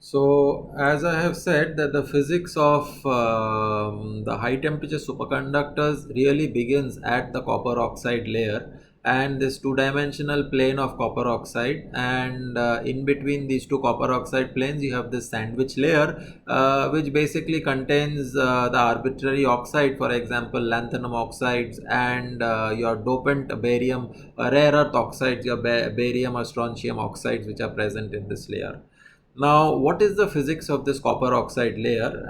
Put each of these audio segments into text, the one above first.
So, as I have said, that the physics of the high temperature superconductors really begins at the copper oxide layer and this two-dimensional plane of copper oxide, and in between these two copper oxide planes you have this sandwich layer, which basically contains the arbitrary oxide, for example lanthanum oxides, and your dopant barium rare earth oxides, your barium or strontium oxides, which are present in this layer. Now, what is the physics of this copper oxide layer?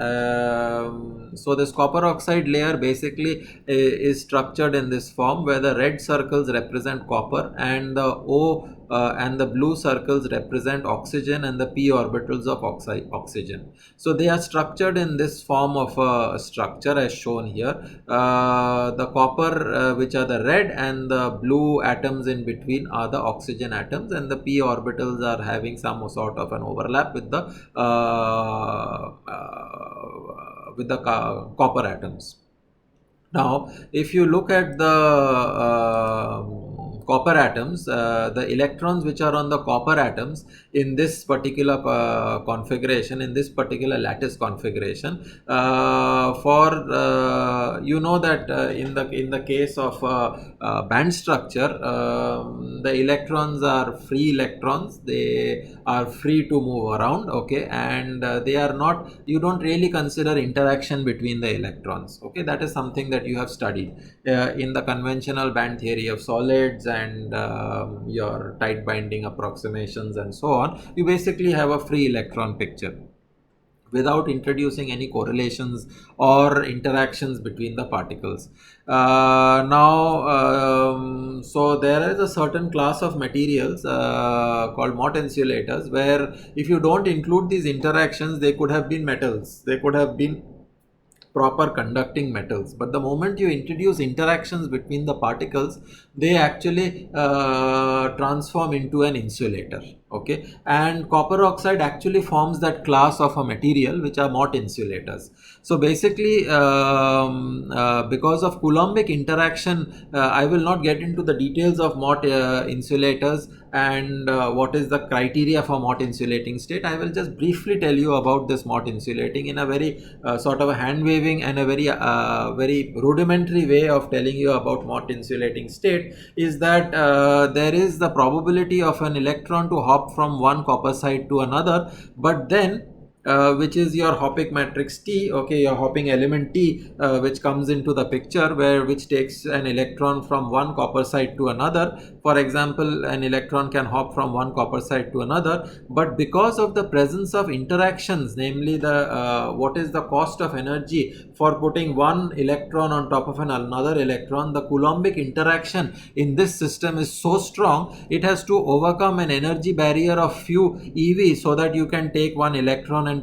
So this copper oxide layer basically is structured in this form where the red circles represent copper and the O and the blue circles represent oxygen and the p orbitals of oxygen. So they are structured in this form of a structure as shown here. The copper, which are the red, and the blue atoms in between are the oxygen atoms, and the p orbitals are having some sort of an overlap with the copper atoms. Now, if you look at the copper atoms, the electrons which are on the copper atoms in this particular configuration, in this particular lattice configuration, for you know that in the case of band structure, the electrons are free electrons. They are free to move around, okay, and they are not. You don't really consider interaction between the electrons, okay. That is something that you have studied in the conventional band theory of solids and your tight binding approximations and so on. You basically have a free electron picture without introducing any correlations or interactions between the particles. So there is a certain class of materials called Mott insulators, where if you don't include these interactions, they could have been metals, they could have been proper conducting metals, but the moment you introduce interactions between the particles, they actually transform into an insulator, okay. And copper oxide actually forms that class of a material which are Mott insulators. So basically, because of Coulombic interaction, I will not get into the details of Mott insulators and what is the criteria for Mott insulating state. I will just briefly tell you about this Mott insulating in a very sort of a hand waving and a very rudimentary way of telling you about Mott insulating state is that there is the probability of an electron to hop from one copper side to another, but then which is your hopping matrix T, okay, your hopping element T, which comes into the picture, which takes an electron from one copper side to another. For example, an electron can hop from one copper side to another, but because of the presence of interactions, namely the what is the cost of energy for putting one electron on top of another electron, the Coulombic interaction in this system is so strong, it has to overcome an energy barrier of few eV so that you can take one electron and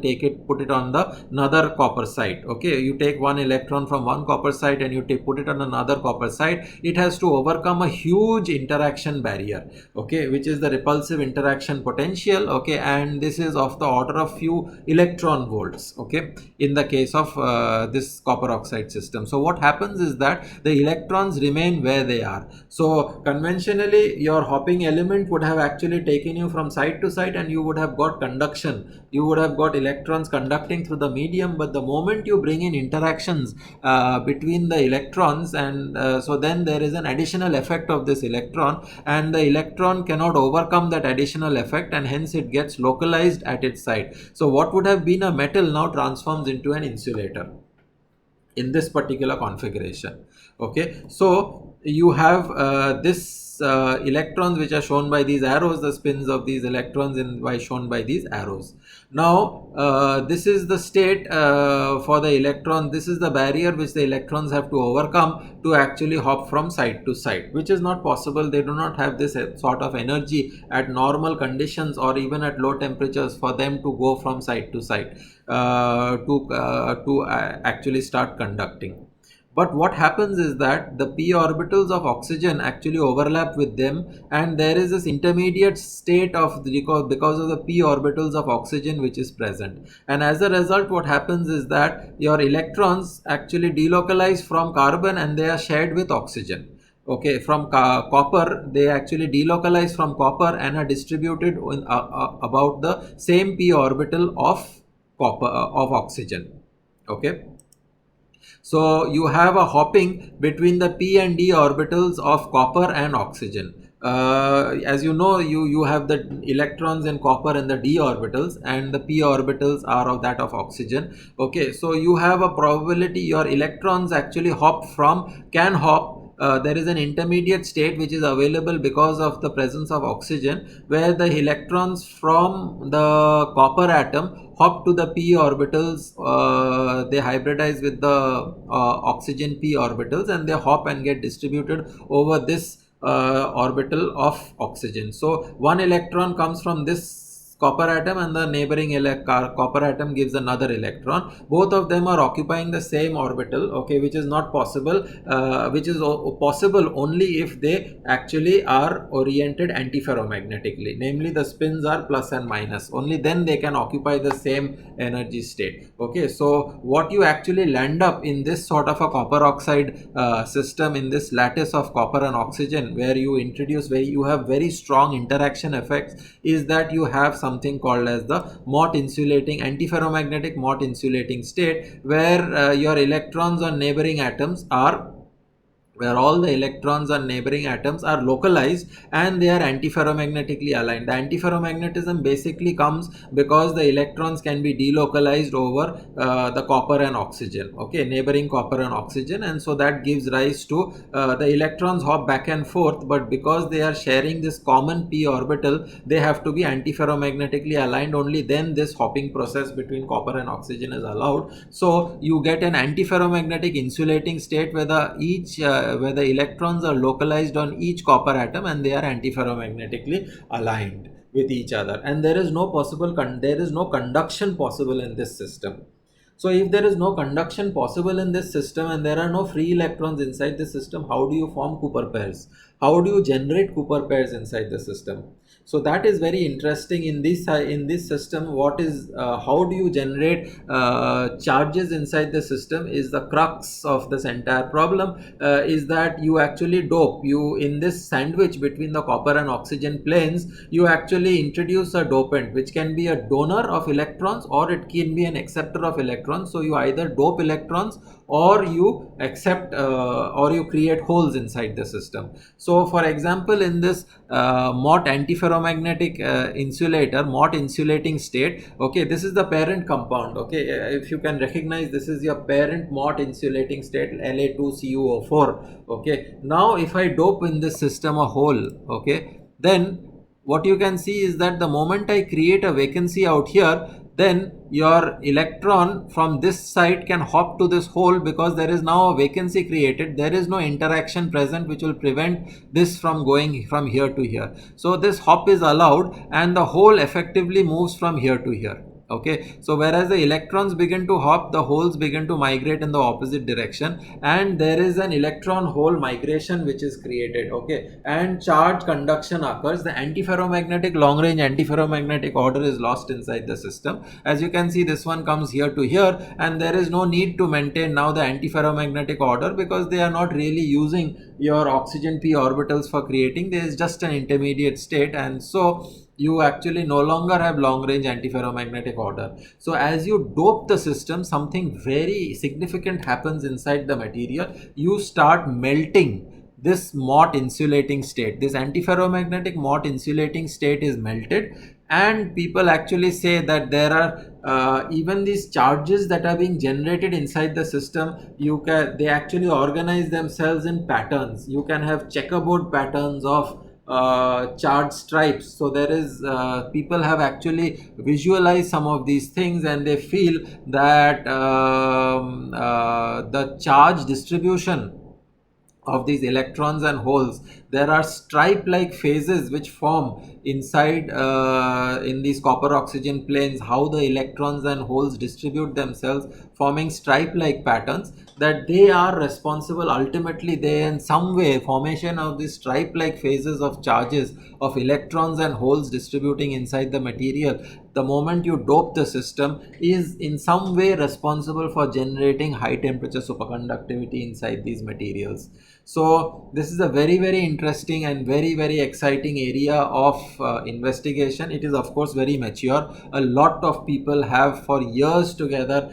put it on the another copper side, okay. You take one electron from one copper side and you put it on another copper side. It has to overcome a huge interaction barrier, okay, which is the repulsive interaction potential, okay, and this is of the order of few electron volts, okay, in the case of this copper oxide system. So what happens is that the electrons remain where they are. So conventionally your hopping element would have actually taken you from side to side and you would have got conduction, you would have got electrons conducting through the medium, but the moment you bring in interactions between the electrons, and so then there is an additional effect of this electron, and the electron cannot overcome that additional effect, and hence it gets localized at its side. So what would have been a metal now transforms into an insulator in this particular configuration, okay. So you have this electrons which are shown by these arrows, the spins of these electrons in by shown by these arrows. Now this is the state for the electron, this is the barrier which the electrons have to overcome to actually hop from side to side, which is not possible. They do not have this sort of energy at normal conditions or even at low temperatures for them to go from side to side to actually start conducting. But what happens is that the p orbitals of oxygen actually overlap with them, and there is this intermediate state of because of the p orbitals of oxygen which is present. And as a result, what happens is that your electrons actually delocalize from carbon and they are shared with oxygen. Okay, from copper, they actually delocalize from copper and are distributed in, about the same p orbital of copper of oxygen. Okay, so you have a hopping between the p and d orbitals of copper and oxygen. As you know, you have the electrons in copper in the d orbitals, and the p orbitals are of that of oxygen. Okay, so you have a probability your electrons actually can hop. There is an intermediate state which is available because of the presence of oxygen, where the electrons from the copper atom hop to the p orbitals. They hybridize with the oxygen p orbitals, and they hop and get distributed over this orbital of oxygen. So one electron comes from this copper atom, and the neighboring copper atom gives another electron. Both of them are occupying the same orbital, okay, which is not possible, which is possible only if they actually are oriented antiferromagnetically, namely the spins are plus and minus. Only then they can occupy the same energy state. Okay, so what you actually land up in this sort of a copper oxide system, in this lattice of copper and oxygen, where you have very strong interaction effects, is that you have something called as the Mott insulating, antiferromagnetic Mott insulating state, where your electrons on neighboring atoms are where all the electrons on neighboring atoms are localized and they are antiferromagnetically aligned. The antiferromagnetism basically comes because the electrons can be delocalized over the copper and oxygen, okay, neighboring copper and oxygen, and so that gives rise to the electrons hop back and forth, but because they are sharing this common p orbital, they have to be antiferromagnetically aligned. Only then this hopping process between copper and oxygen is allowed. So you get an antiferromagnetic insulating state where where the electrons are localized on each copper atom and they are antiferromagnetically aligned with each other, and there is no conduction possible in this system. So if there is no conduction possible in this system and there are no free electrons inside the system, how do you form Cooper pairs? How do you generate Cooper pairs inside the system? So that is very interesting in this system. What is how do you generate charges inside the system is the crux of this entire problem. Is that you actually dope, you in this sandwich between the copper and oxygen planes, you actually introduce a dopant which can be a donor of electrons or it can be an acceptor of electrons. So you either dope electrons or you accept or you create holes inside the system. So for example, in this Mott antiferromagnetic insulator, Mott insulating state, okay, this is the parent compound. Okay, if you can recognize, this is your parent Mott insulating state, La2CuO4. Okay, now if I dope in this system a hole, okay, then what you can see is that the moment I create a vacancy out here, then your electron from this side can hop to this hole because there is now a vacancy created. There is no interaction present which will prevent this from going from here to here. So this hop is allowed and the hole effectively moves from here to here. Okay, so whereas the electrons begin to hop, the holes begin to migrate in the opposite direction, and there is an electron hole migration which is created. Okay, and charge conduction occurs. The antiferromagnetic long range antiferromagnetic order is lost inside the system. As you can see, this one comes here to here, and there is no need to maintain now the antiferromagnetic order because they are not really using your oxygen p orbitals for creating. There is just an intermediate state, and so you actually no longer have long range antiferromagnetic order. So as you dope the system, something very significant happens inside the material. You start melting this Mott insulating state. This antiferromagnetic Mott insulating state is melted, and people actually say that there are even these charges that are being generated inside the system, they actually organize themselves in patterns. You can have checkerboard patterns of charge stripes. So there is people have actually visualized some of these things, and they feel that the charge distribution of these electrons and holes, there are stripe-like phases which form inside in these copper oxygen planes, how the electrons and holes distribute themselves, forming stripe-like patterns, that they are responsible ultimately. They in some way, formation of these stripe-like phases of charges of electrons and holes distributing inside the material, the moment you dope the system, is in some way responsible for generating high temperature superconductivity inside these materials. So this is a very, very interesting and very, very exciting area of investigation. It is of course very mature. A lot of people have for years together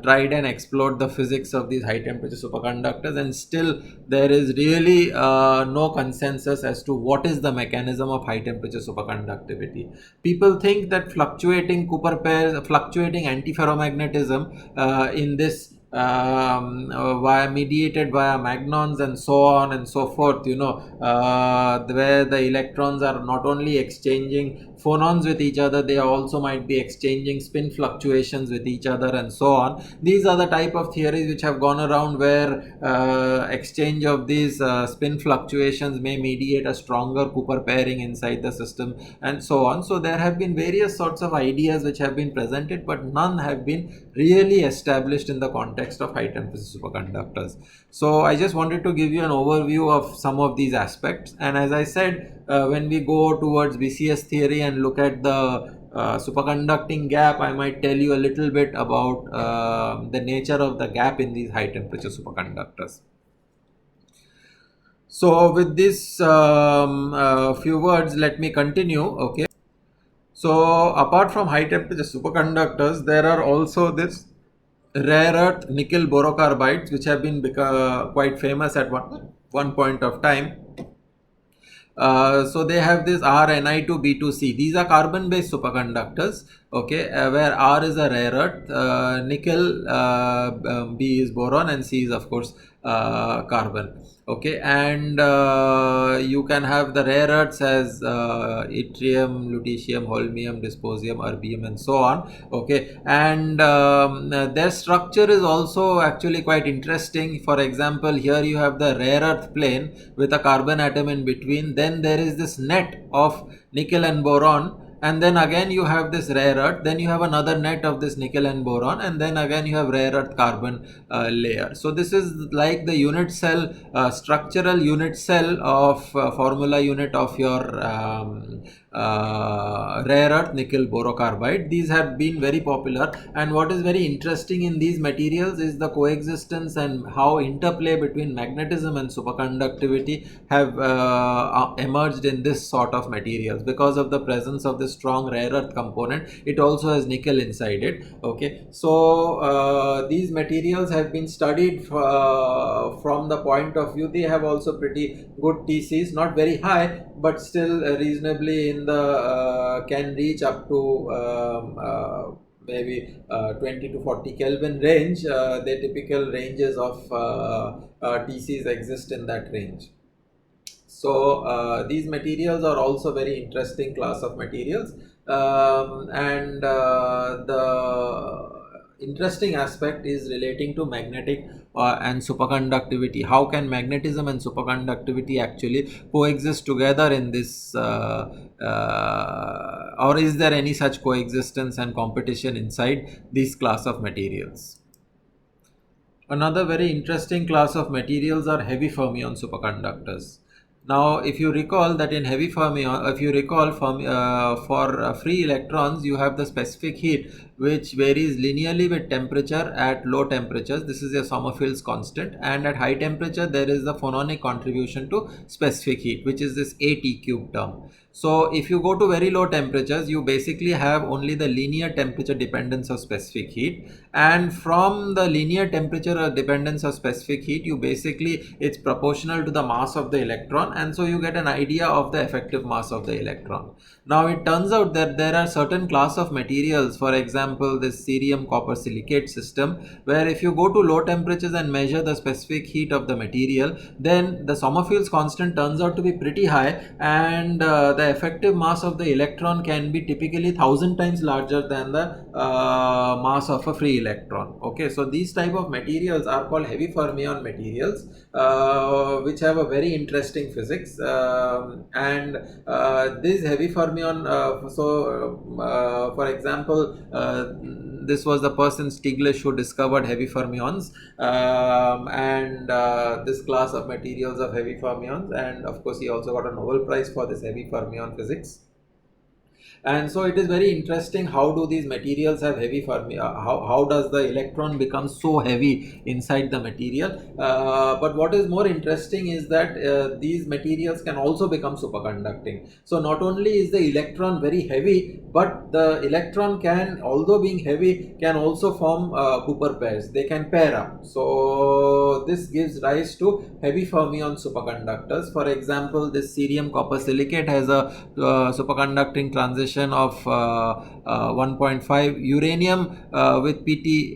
tried and explored the physics of these high temperature superconductors, and still there is really no consensus as to what is the mechanism of high temperature superconductivity. People think that fluctuating Cooper pairs, fluctuating antiferromagnetism in this via mediated via magnons and so on and so forth, where the electrons are not only exchanging phonons with each other, they also might be exchanging spin fluctuations with each other and so on. These are the type of theories which have gone around, where exchange of these spin fluctuations may mediate a stronger Cooper pairing inside the system and so on. So there have been various sorts of ideas which have been presented, but none have been really established in the context of high temperature superconductors. So I just wanted to give you an overview of some of these aspects, and as I said, when we go towards BCS theory and look at the superconducting gap, I might tell you a little bit about the nature of the gap in these high temperature superconductors. So with this few words, let me continue. Okay. So apart from high temperature superconductors, there are also this rare earth nickel borocarbides, which have been quite famous at one point of time. So they have this RNi2B2C. These are carbon-based superconductors, okay, where R is a rare earth, nickel, B is boron, and C is of course carbon. Okay, and you can have the rare earths as yttrium, lutetium, holmium, dysprosium, erbium, and so on. Okay, and their structure is also actually quite interesting. For example, here you have the rare earth plane with a carbon atom in between. Then there is this net of nickel and boron, and then again you have this rare earth, then you have another net of this nickel and boron, and then again you have rare earth carbon layer. So this is like the unit cell, structural unit cell of formula unit of your rare earth nickel borocarbide. These have been very popular, and what is very interesting in these materials is the coexistence and how interplay between magnetism and superconductivity have emerged in this sort of materials. Because of the presence of this strong rare earth component, it also has nickel inside it. Okay, so these materials have been studied from the point of view, they have also pretty good TCs, not very high, but still reasonably in the can reach up to maybe 20 to 40 Kelvin range. The typical ranges of TCs exist in that range. So these materials are also very interesting class of materials, and the interesting aspect is relating to magnetic and superconductivity. How can magnetism and superconductivity actually coexist together in this, or is there any such coexistence and competition inside this class of materials? Another very interesting class of materials are heavy fermion superconductors. Now, if you recall that in heavy fermion, if you recall for free electrons, you have the specific heat which varies linearly with temperature at low temperatures. This is a Sommerfield's constant, and at high temperature there is the phononic contribution to specific heat, which is this AT cube term. So if you go to very low temperatures, you basically have only the linear temperature dependence of specific heat, and from the linear temperature dependence of specific heat, you basically, it's proportional to the mass of the electron, and so you get an idea of the effective mass of the electron. Now it turns out that there are certain class of materials, for example this cerium copper silicate system, where if you go to low temperatures and measure the specific heat of the material, then the Sommerfield's constant turns out to be pretty high, and the the effective mass of the electron can be typically 1000 times larger than the mass of a free electron. Okay, so these type of materials are called heavy fermion materials, which have a very interesting physics, and this heavy fermion, for example, this was the person Stiglitz who discovered heavy fermions, and this class of materials of heavy fermions, and of course he also got a Nobel Prize for this heavy fermion physics. And so it is very interesting, how do these materials have heavy fermi, how does the electron become so heavy inside the material. But what is more interesting is that these materials can also become superconducting. So not only is the electron very heavy, but the electron can, although being heavy, can also form Cooper pairs. They can pair up. So this gives rise to heavy fermion superconductors. For example, this cerium copper silicate has a superconducting transition of 1.5. Uranium with PT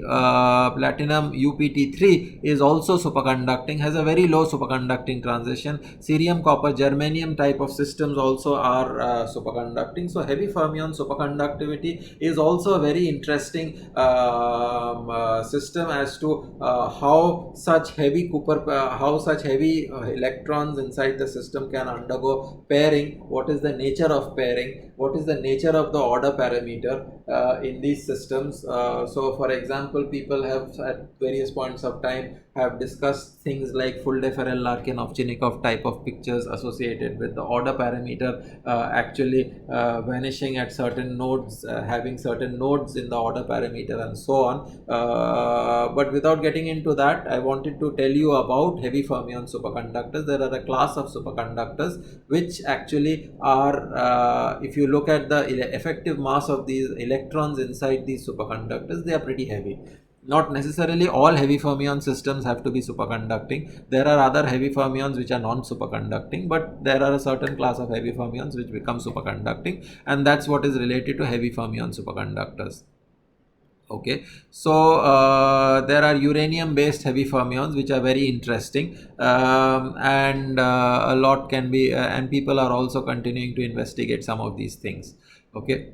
platinum UPT3 is also superconducting, has a very low superconducting transition. Cerium copper germanium type of systems also are superconducting. So heavy fermion superconductivity is also a very interesting system as to how such heavy electrons inside the system can undergo pairing, what is the nature of pairing, what is the nature of the order parameter in these systems. So for example, people have at various points of time have discussed things like Fulde-Farrell-Larkin-Ovchinnikov type of pictures associated with the order parameter actually vanishing at certain nodes, having certain nodes in the order parameter and so on. But without getting into that, I wanted to tell you about heavy fermion superconductors. There are a class of superconductors which actually are, if you look at the effective mass of these electrons inside these superconductors, they are pretty heavy. Not necessarily all heavy fermion systems have to be superconducting. There are other heavy fermions which are non-superconducting, but there are a certain class of heavy fermions which become superconducting, and that's what is related to heavy fermion superconductors. Okay, so there are uranium based heavy fermions which are very interesting, and a lot can be and people are also continuing to investigate some of these things. Okay,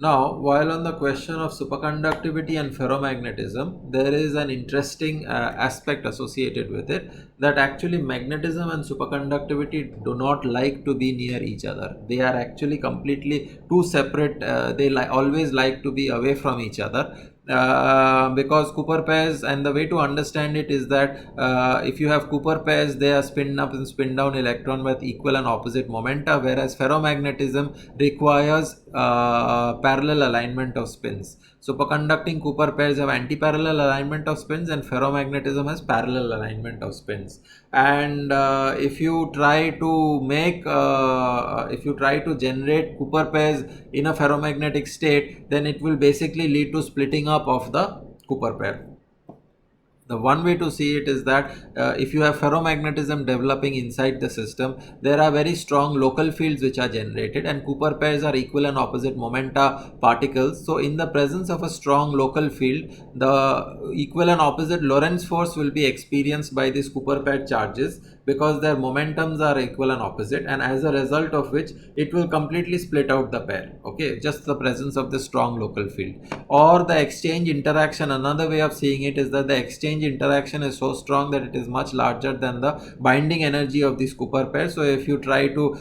now, while on the question of superconductivity and ferromagnetism, there is an interesting aspect associated with it, that actually magnetism and superconductivity do not like to be near each other. They are actually completely two separate, they always like to be away from each other. Because Cooper pairs, and the way to understand it is that if you have Cooper pairs, they are spin up and spin down electron with equal and opposite momenta, whereas ferromagnetism requires parallel alignment of spins. Superconducting Cooper pairs have anti-parallel alignment of spins, and ferromagnetism has parallel alignment of spins. And if you try to generate Cooper pairs in a ferromagnetic state, then it will basically lead to splitting up of the Cooper pair. The one way to see it is that if you have ferromagnetism developing inside the system, there are very strong local fields which are generated, and Cooper pairs are equal and opposite momenta particles. So in the presence of a strong local field, the equal and opposite Lorentz force will be experienced by these Cooper pair charges, because their momentums are equal and opposite, and as a result of which it will completely split out the pair. Okay, just the presence of the strong local field. Or the exchange interaction, another way of seeing it is that the exchange interaction is so strong that it is much larger than the binding energy of these Cooper pairs. So if you try to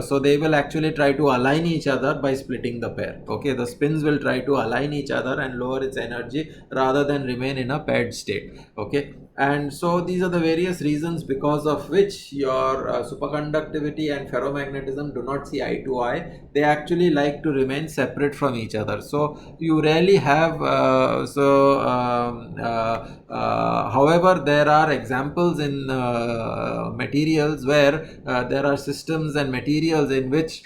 so they will actually try to align each other by splitting the pair. Okay, the spins will try to align each other and lower its energy rather than remain in a paired state. Okay, and so these are the various reasons because of which your superconductivity and ferromagnetism do not see eye to eye. They actually like to remain separate from each other. So you rarely have however, there are examples in materials where there are systems and materials in which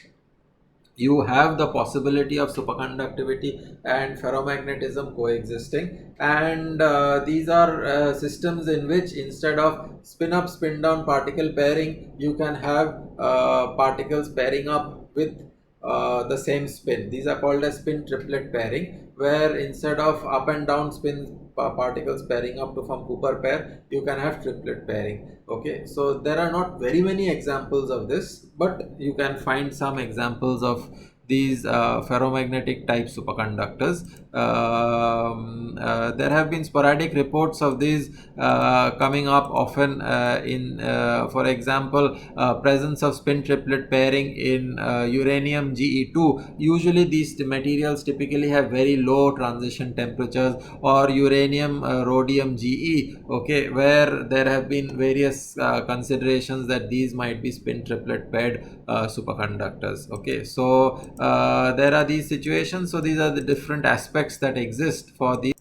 you have the possibility of superconductivity and ferromagnetism coexisting, and these are systems in which instead of spin up spin down particle pairing, you can have particles pairing up with the same spin. These are called as spin triplet pairing, where instead of up and down spin particles pairing up to form Cooper pair, you can have triplet pairing. Okay, so there are not very many examples of this, but you can find some examples of these ferromagnetic type superconductors. There have been sporadic reports of these coming up often for example, presence of spin triplet pairing in uranium Ge2. Usually these materials typically have very low transition temperatures, or uranium rhodium Ge, okay, where there have been various considerations that these might be spin triplet paired superconductors. Okay, so there are these situations. So these are the different aspects that exist for these.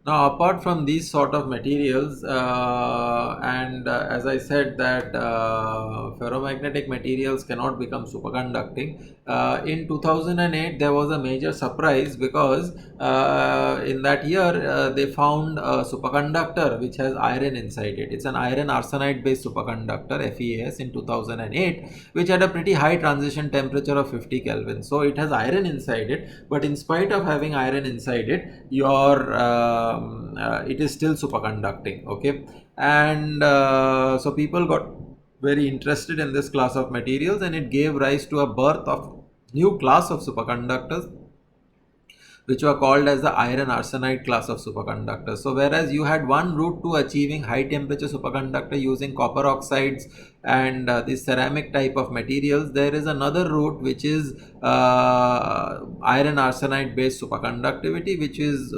Now, apart from these sort of materials, and as I said that ferromagnetic materials cannot become superconducting, in 2008 there was a major surprise, because in that year they found a superconductor which has iron inside it. It's an iron arsenide based superconductor, FeAS, in 2008, which had a pretty high transition temperature of 50 Kelvin. So it has iron inside it, but in spite of having iron inside it, it is still superconducting. Okay, and so people got very interested in this class of materials, and it gave rise to a birth of new class of superconductors, which were called as the iron arsenide class of superconductors. So whereas you had one route to achieving high temperature superconductor using copper oxides and this ceramic type of materials, there is another route which is iron arsenide based superconductivity,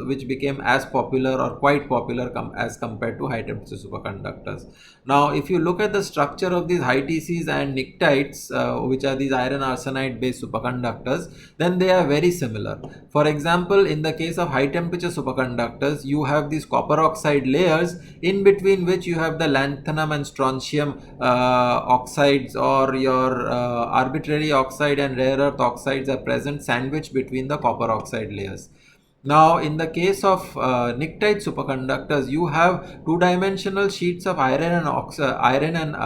which became as popular or quite popular as compared to high temperature superconductors. Now if you look at the structure of these high TCs and pnictides, which are these iron arsenide based superconductors, then they are very similar. For example, in the case of high temperature superconductors, you have these copper oxide layers, in between which you have the lanthanum and strontium oxides, or your arbitrary oxide and rare earth oxides are present sandwiched between the copper oxide layers. Now, in the case of pnictide superconductors, you have two-dimensional sheets of iron and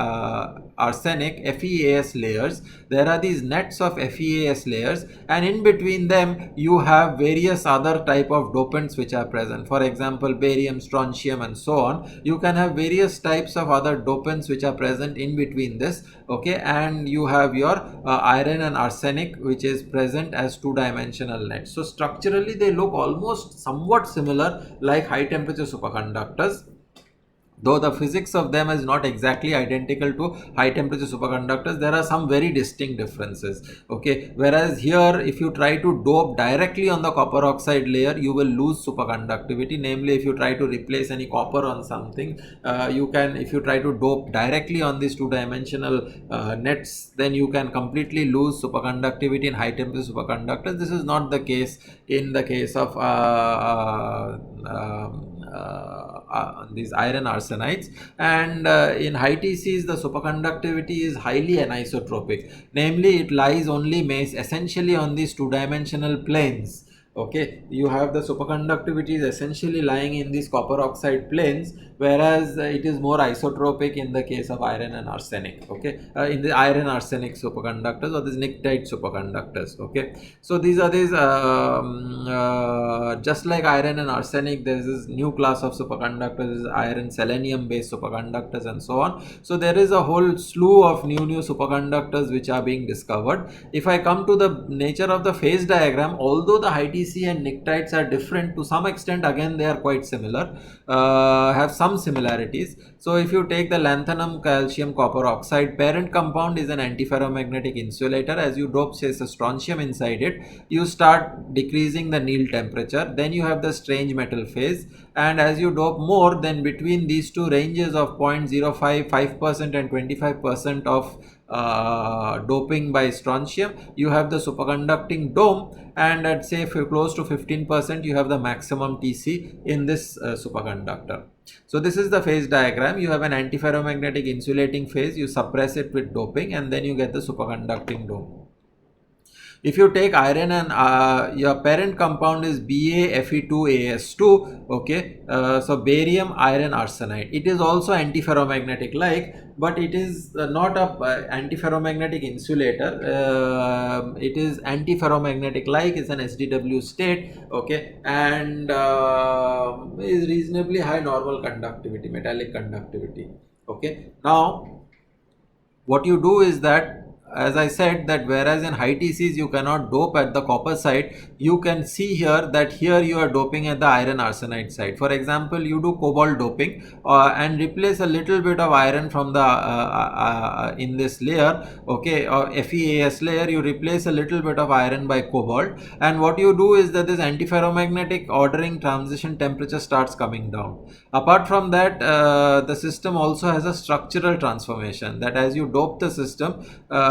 arsenic FeAS layers. There are these nets of FeAS layers, and in between them you have various other type of dopants which are present. For example, barium, strontium, and so on. You can have various types of other dopants which are present in between this. Okay, and you have your iron and arsenic, which is present as two-dimensional nets. So structurally they look almost somewhat similar like high temperature superconductors, though the physics of them is not exactly identical to high temperature superconductors. There are some very distinct differences. Okay, whereas here if you try to dope directly on the copper oxide layer, you will lose superconductivity. Namely, if you try to replace any copper on something, if you try to dope directly on these two-dimensional nets, then you can completely lose superconductivity in high temperature superconductors. This is not the case in the case of these iron arsenides. And in high TCs, the superconductivity is highly anisotropic. Namely, it lies only essentially on these two-dimensional planes. Okay, you have the superconductivity is essentially lying in these copper oxide planes, whereas it is more isotropic in the case of iron and arsenic. Okay, in the iron arsenic superconductors or these pnictide superconductors. Okay, so these are just like iron and arsenic, there is this new class of superconductors, iron selenium based superconductors, and so on. So there is a whole slew of new superconductors which are being discovered. If I come to the nature of the phase diagram, although the high TC and pnictides are different to some extent, again they are quite similar, have some similarities. So if you take the lanthanum calcium copper oxide, parent compound is an antiferromagnetic insulator. As you dope say a strontium inside it, you start decreasing the Néel temperature. Then you have the strange metal phase, and as you dope more, then between these two ranges of 0.05, 5% and 25% of doping by strontium, you have the superconducting dome, and at say close to 15% you have the maximum TC in this superconductor. So this is the phase diagram. You have an antiferromagnetic insulating phase, you suppress it with doping, and then you get the superconducting dome. If you take iron and your parent compound is BaFe2As2, okay, so barium iron arsenide. It is also antiferromagnetic like, but it is not a antiferromagnetic insulator. It is antiferromagnetic like, it's an SDW state, okay, and is reasonably high normal conductivity, metallic conductivity. Okay, now what you do is that, as I said, that whereas in high TCs you cannot dope at the copper side, you can see here that here you are doping at the iron arsenide side. For example, you do cobalt doping and replace a little bit of iron from the in this layer, okay, or FeAs layer, you replace a little bit of iron by cobalt, and what you do is that this antiferromagnetic ordering transition temperature starts coming down. Apart from that, the system also has a structural transformation, that as you dope the system,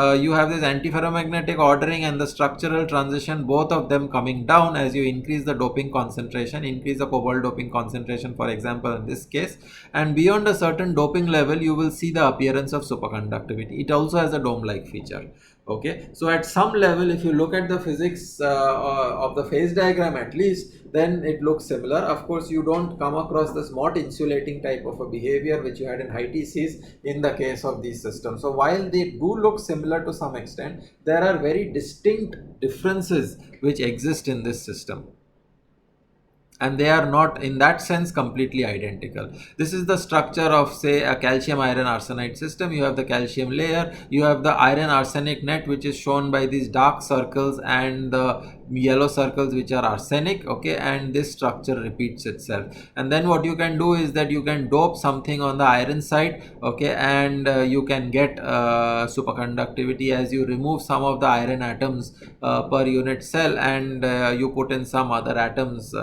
you have this antiferromagnetic ordering and the structural transition, both of them coming down as you increase the doping concentration, increase the cobalt doping concentration, for example, in this case, and beyond a certain doping level, you will see the appearance of superconductivity. It also has a dome-like feature. Okay, so at some level, if you look at the physics of the phase diagram at least, then it looks similar. Of course, you don't come across the smart insulating type of a behavior which you had in high TCs in the case of these systems. So while they do look similar to some extent, there are very distinct differences which exist in this system, and they are not in that sense completely identical. This is the structure of, say, a calcium iron arsenide system. You have the calcium layer, you have the iron arsenic net, which is shown by these dark circles and the yellow circles, which are arsenic, okay, and this structure repeats itself. And then what you can do is that you can dope something on the iron side, okay, and you can get superconductivity as you remove some of the iron atoms per unit cell, and you put in some other atoms.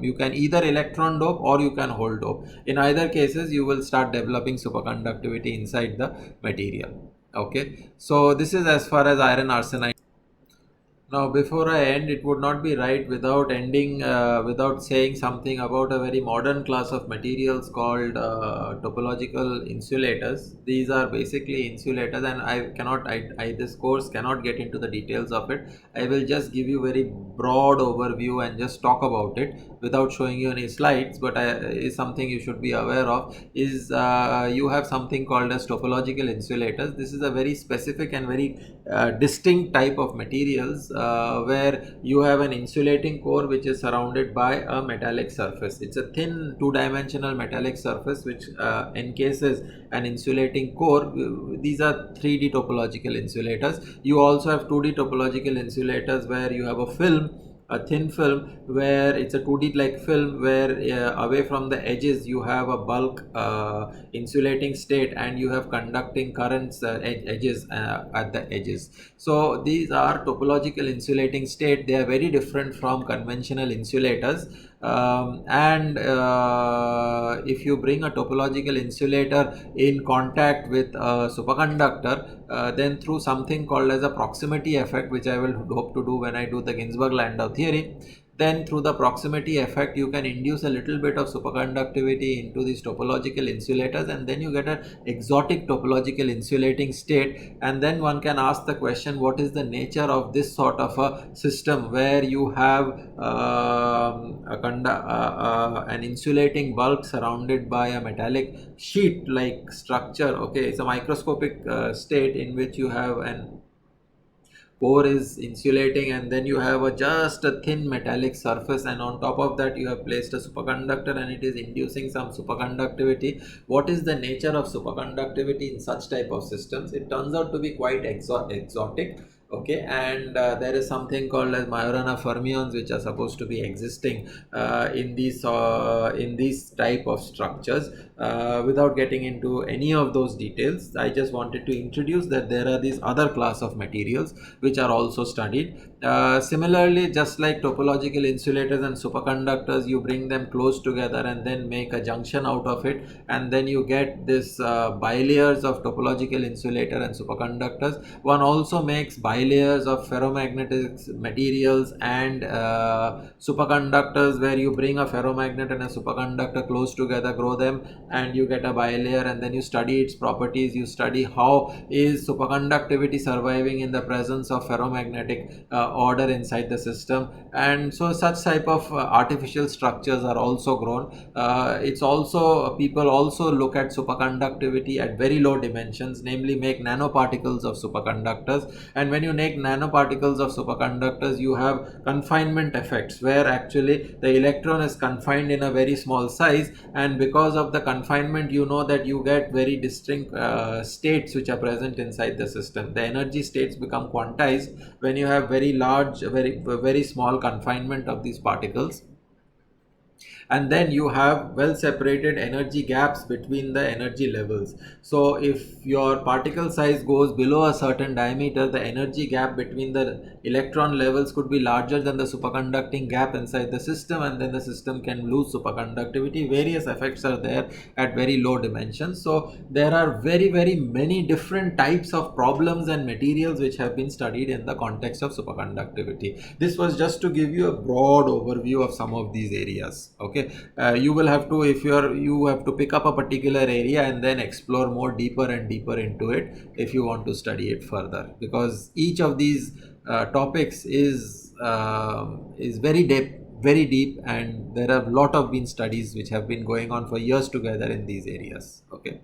You can either electron dope or you can hole dope. In either cases, you will start developing superconductivity inside the material. Okay, so this is as far as iron arsenide. Now, before I end, it would not be right without ending, without saying something about a very modern class of materials called topological insulators. These are basically insulators, and this course cannot get into the details of it. I will just give you very broad overview and just talk about it without showing you any slides. But is something you should be aware of is you have something called as topological insulators. This is a very specific and very distinct type of materials where you have an insulating core which is surrounded by a metallic surface. It's a thin two-dimensional metallic surface which encases an insulating core. These are 3D topological insulators. You also have 2D topological insulators where you have a film, a thin film, where it's a 2D like film where away from the edges you have a bulk insulating state, and you have conducting currents edges at the edges. So these are topological insulating state. They are very different from conventional insulators. And if you bring a topological insulator in contact with a superconductor, then through something called as a proximity effect, which I will hope to do when I do the Ginzburg-Landau theory, then through the proximity effect you can induce a little bit of superconductivity into these topological insulators, and then you get an exotic topological insulating state. And then one can ask the question, what is the nature of this sort of a system where you have an insulating bulk surrounded by a metallic sheet like structure. Okay, it's a microscopic state in which you have an core is insulating, and then you have just a thin metallic surface, and on top of that you have placed a superconductor and it is inducing some superconductivity. What is the nature of superconductivity in such type of systems? It turns out to be quite exotic. Okay, and there is something called as Majorana fermions which are supposed to be existing in these type of structures. Without getting into any of those details, I just wanted to introduce that there are these other class of materials which are also studied. Similarly, just like topological insulators and superconductors, you bring them close together and then make a junction out of it, and then you get this bilayers of topological insulator and superconductors. One also makes bilayers bilayers of ferromagnetic materials and superconductors, where you bring a ferromagnet and a superconductor close together, grow them, and you get a bilayer, and then you study its properties. You study how is superconductivity surviving in the presence of ferromagnetic order inside the system. And so such type of artificial structures are also grown. It's also, people also look at superconductivity at very low dimensions, namely make nanoparticles of superconductors. And when you make nanoparticles of superconductors, you have confinement effects, where actually the electron is confined in a very small size, and because of the confinement, you know that you get very distinct states which are present inside the system. The energy states become quantized when you have very large, very small confinement of these particles. And then you have well separated energy gaps between the energy levels. So if your particle size goes below a certain diameter, the energy gap between the electron levels could be larger than the superconducting gap inside the system, and then the system can lose superconductivity. Various effects are there at very low dimensions. So there are very many different types of problems and materials which have been studied in the context of superconductivity. This was just to give you a broad overview of some of these areas. Okay, you will have to, if you have to pick up a particular area and then explore more deeper and deeper into it if you want to study it further, because each of these topics is very deep, and there are a lot of been studies which have been going on for years together in these areas. Okay.